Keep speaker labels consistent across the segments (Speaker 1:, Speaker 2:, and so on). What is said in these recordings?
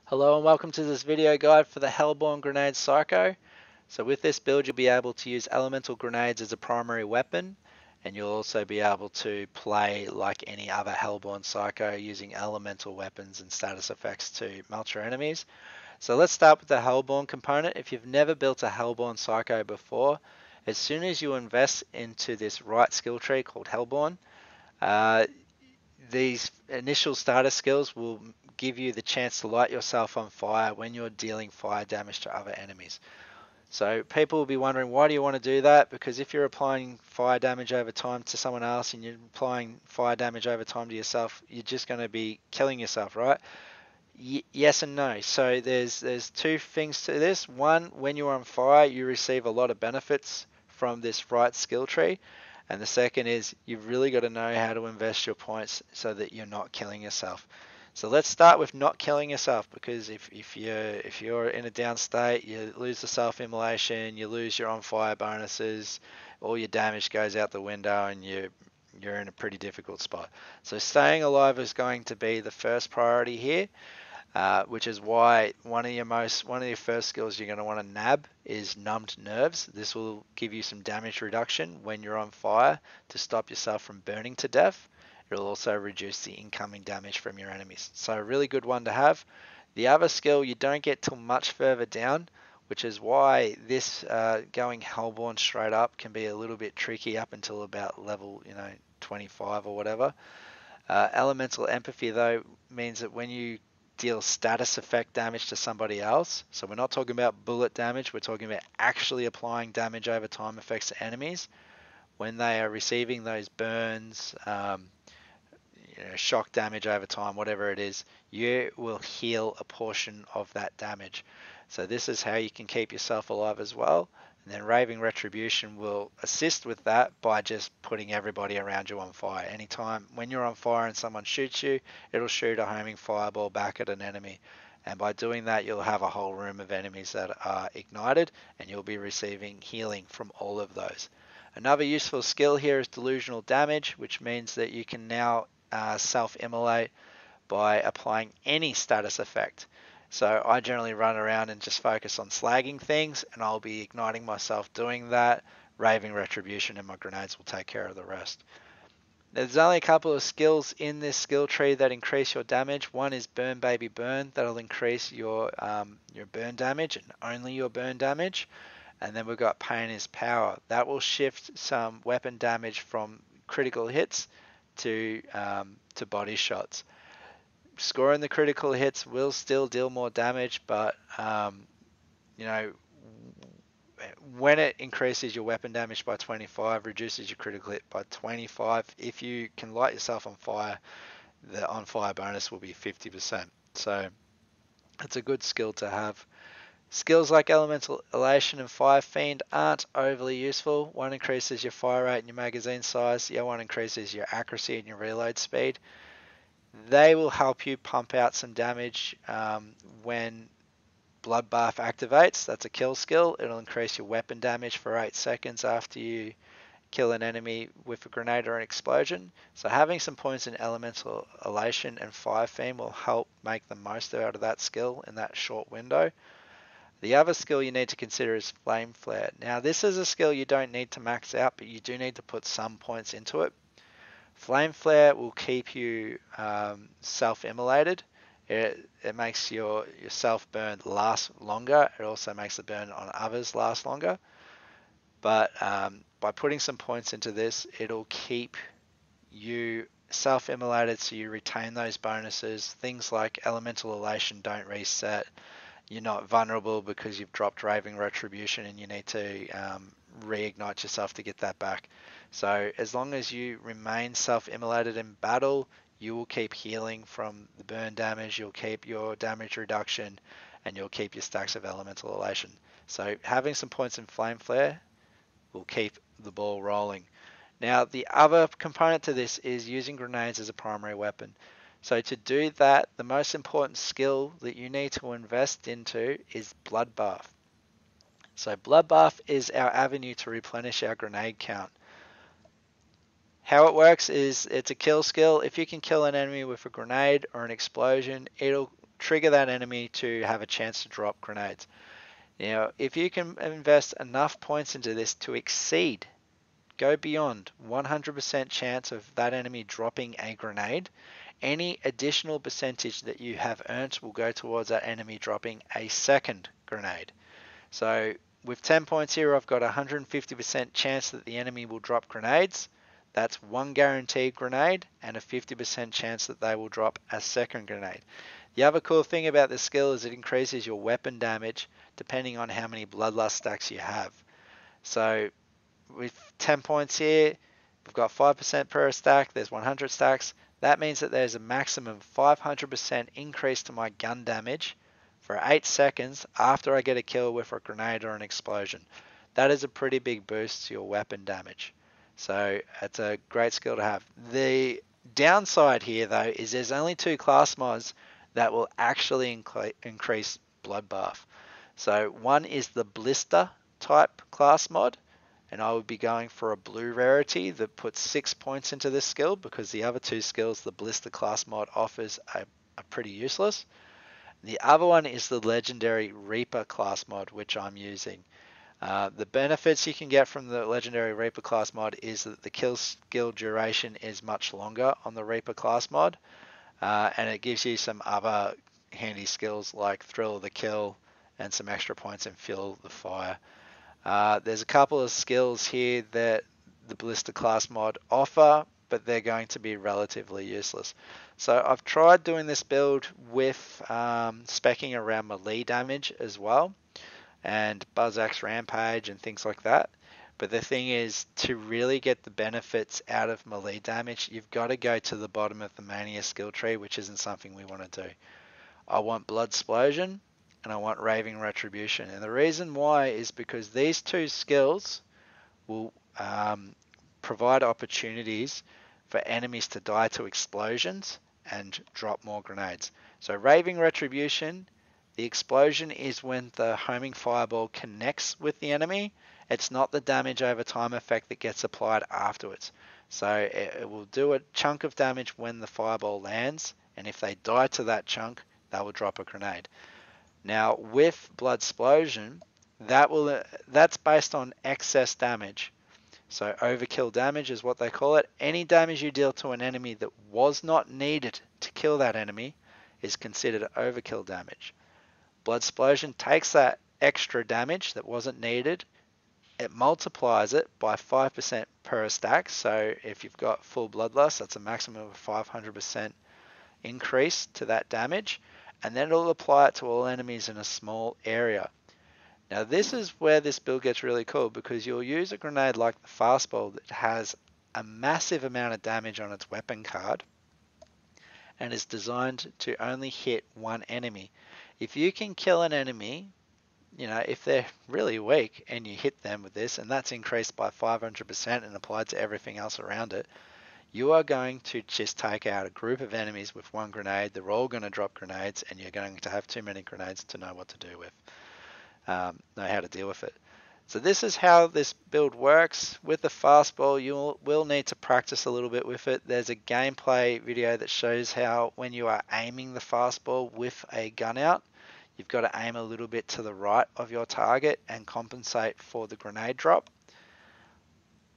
Speaker 1: Hello and welcome to this video guide for the Hellborn Grenade Psycho. So with this build you'll be able to use elemental grenades as a primary weapon, and you'll also be able to play like any other Hellborn Psycho using elemental weapons and status effects to melt your enemies. So let's start with the Hellborn component. If you've never built a Hellborn Psycho before, as soon as you invest into this right skill tree called Hellborn, uh, these initial starter skills will give you the chance to light yourself on fire when you're dealing fire damage to other enemies. So people will be wondering, why do you want to do that? Because if you're applying fire damage over time to someone else and you're applying fire damage over time to yourself, you're just going to be killing yourself, right? Yes and no. So there's two things to this. One, when you're on fire, you receive a lot of benefits from this right skill tree. And the second is you've really got to know how to invest your points so that you're not killing yourself. So let's start with not killing yourself, because if you're in a down state, you lose the self-immolation, you lose your on fire bonuses, all your damage goes out the window, and you're in a pretty difficult spot. So staying alive is going to be the first priority here. Which is why one of your first skills you're going to want to nab is Numbed Nerves. This will give you some damage reduction when you're on fire to stop yourself from burning to death. It'll also reduce the incoming damage from your enemies. So a really good one to have. The other skill you don't get till much further down, which is why this going Hellborn straight up can be a little bit tricky up until about level 25 or whatever. Elemental Empathy though means that when you deal status effect damage to somebody else, so we're not talking about bullet damage, we're talking about actually applying damage over time effects to enemies. When they are receiving those burns, shock damage over time, whatever it is, you will heal a portion of that damage. So this is how you can keep yourself alive as well. And then Raving Retribution will assist with that by just putting everybody around you on fire. Anytime when you're on fire and someone shoots you, it'll shoot a homing fireball back at an enemy. And by doing that, you'll have a whole room of enemies that are ignited, and you'll be receiving healing from all of those. Another useful skill here is Delusional Damage, which means that you can now self-immolate by applying any status effect. So I generally run around and just focus on slagging things, and I'll be igniting myself doing that. Raving Retribution and my grenades will take care of the rest. There's only a couple of skills in this skill tree that increase your damage. One is Burn Baby Burn. That'll increase your burn damage and only your burn damage. And then we've got Pain is Power. That will shift some weapon damage from critical hits to body shots. Scoring the critical hits will still deal more damage, but when it increases your weapon damage by 25, reduces your critical hit by 25, if you can light yourself on fire, the on fire bonus will be 50%. So it's a good skill to have. Skills like Elemental Elation and Fire Fiend aren't overly useful. One increases your fire rate and your magazine size. The other one increases your accuracy and your reload speed. They will help you pump out some damage when Bloodbath activates. That's a kill skill. It'll increase your weapon damage for 8 seconds after you kill an enemy with a grenade or an explosion. So having some points in Elemental Elation and Fire Fiend will help make the most out of that skill in that short window. The other skill you need to consider is Flame Flare. Now this is a skill you don't need to max out, but you do need to put some points into it. Flame Flare will keep you self-immolated. It makes your self-burn last longer. It also makes the burn on others last longer. But by putting some points into this, it'll keep you self-immolated so you retain those bonuses. Things like Elemental Elation don't reset. You're not vulnerable because you've dropped Raving Retribution and you need to reignite yourself to get that back. So as long as you remain self-immolated in battle, you will keep healing from the burn damage, you'll keep your damage reduction, and you'll keep your stacks of Elemental Elation. So having some points in Flame Flare will keep the ball rolling. Now the other component to this is using grenades as a primary weapon. So to do that, the most important skill that you need to invest into is Bloodbath. So Bloodbath is our avenue to replenish our grenade count. How it works is it's a kill skill. If you can kill an enemy with a grenade or an explosion, it'll trigger that enemy to have a chance to drop grenades. Now, if you can invest enough points into this to exceed, go beyond 100% chance of that enemy dropping a grenade, any additional percentage that you have earned will go towards that enemy dropping a second grenade. So with 10 points here, I've got a 150% chance that the enemy will drop grenades. That's one guaranteed grenade and a 50% chance that they will drop a second grenade. The other cool thing about this skill is it increases your weapon damage depending on how many Bloodlust stacks you have. So with 10 points here, we've got 5% per stack, there's 100 stacks. That means that there's a maximum 500% increase to my gun damage for 8 seconds after I get a kill with a grenade or an explosion. That is a pretty big boost to your weapon damage. So it's a great skill to have. The downside here though is there's only 2 class mods that will actually increase Bloodbath. So one is the blister type class mod, and I would be going for a blue rarity that puts 6 points into this skill because the other 2 skills the blister class mod offers are pretty useless. The other one is the legendary Reaper class mod, which I'm using. The benefits you can get from the legendary Reaper class mod is that the kill skill duration is much longer on the Reaper class mod, and it gives you some other handy skills like Thrill of the Kill and some extra points in Fuel the Fire. There's a couple of skills here that the Blister class mod offer, but they're going to be relatively useless. So I've tried doing this build with speccing around melee damage as well, and Buzz-Axe Rampage and things like that. But the thing is, to really get the benefits out of melee damage, you've got to go to the bottom of the Mania skill tree, which isn't something we want to do. I want Blood Explosion and I want Raving Retribution. And the reason why is because these 2 skills will provide opportunities for enemies to die to explosions and drop more grenades. So Raving Retribution, the explosion is when the homing fireball connects with the enemy. It's not the damage over time effect that gets applied afterwards. So it will do a chunk of damage when the fireball lands, and if they die to that chunk, they will drop a grenade. Now with Blood Explosion, that's based on excess damage. So overkill damage is what they call it. Any damage you deal to an enemy that was not needed to kill that enemy is considered overkill damage. Blood Explosion takes that extra damage that wasn't needed, it multiplies it by 5% per stack. So if you've got full Bloodlust, that's a maximum of 500% increase to that damage, and then it'll apply it to all enemies in a small area. Now this is where this build gets really cool, because you'll use a grenade like the Fastball that has a massive amount of damage on its weapon card and is designed to only hit one enemy. If you can kill an enemy, if they're really weak and you hit them with this, and that's increased by 500% and applied to everything else around it, you are going to just take out a group of enemies with one grenade. They're all going to drop grenades, and you're going to have too many grenades to know what to do with, know how to deal with it. So this is how this build works. With the Fastball, you will need to practice a little bit with it. There's a gameplay video that shows how when you are aiming the Fastball with a gun out, you've got to aim a little bit to the right of your target and compensate for the grenade drop.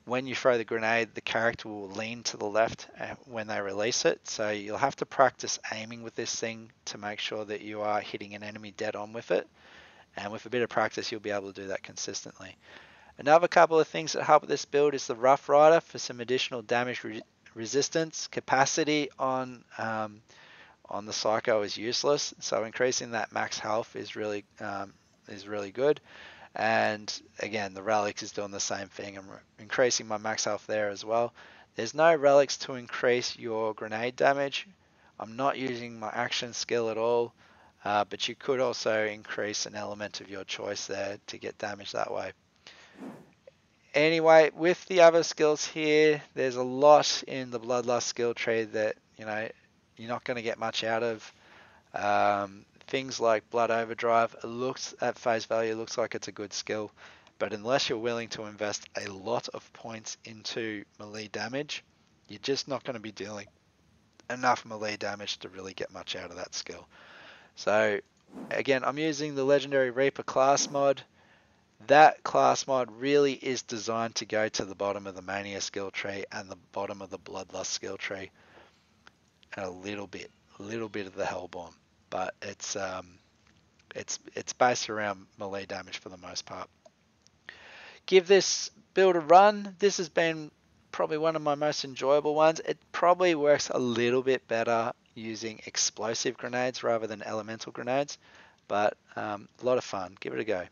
Speaker 1: When you throw the grenade, the character will lean to the left when they release it. So you'll have to practice aiming with this thing to make sure that you are hitting an enemy dead on with it. And with a bit of practice, you'll be able to do that consistently. Another couple of things that help with this build is the Rough Rider for some additional damage resistance. Capacity on the Psycho is useless, so increasing that max health is really good. And again, the relics is doing the same thing. I'm increasing my max health there as well. There's no relics to increase your grenade damage. I'm not using my action skill at all, but you could also increase an element of your choice there to get damage that way. Anyway, with the other skills here, there's a lot in the Bloodlust skill tree that you're not going to get much out of. Things like Blood Overdrive, looks at face value, looks like it's a good skill, but unless you're willing to invest a lot of points into melee damage, you're just not going to be dealing enough melee damage to really get much out of that skill. So again, I'm using the Legendary Reaper class mod. That class mod really is designed to go to the bottom of the Mania skill tree and the bottom of the Bloodlust skill tree, and a little bit of the Hellborn, but it's based around melee damage for the most part. Give this build a run. This has been probably one of my most enjoyable ones. It probably works a little bit better using explosive grenades rather than elemental grenades, but a lot of fun. Give it a go.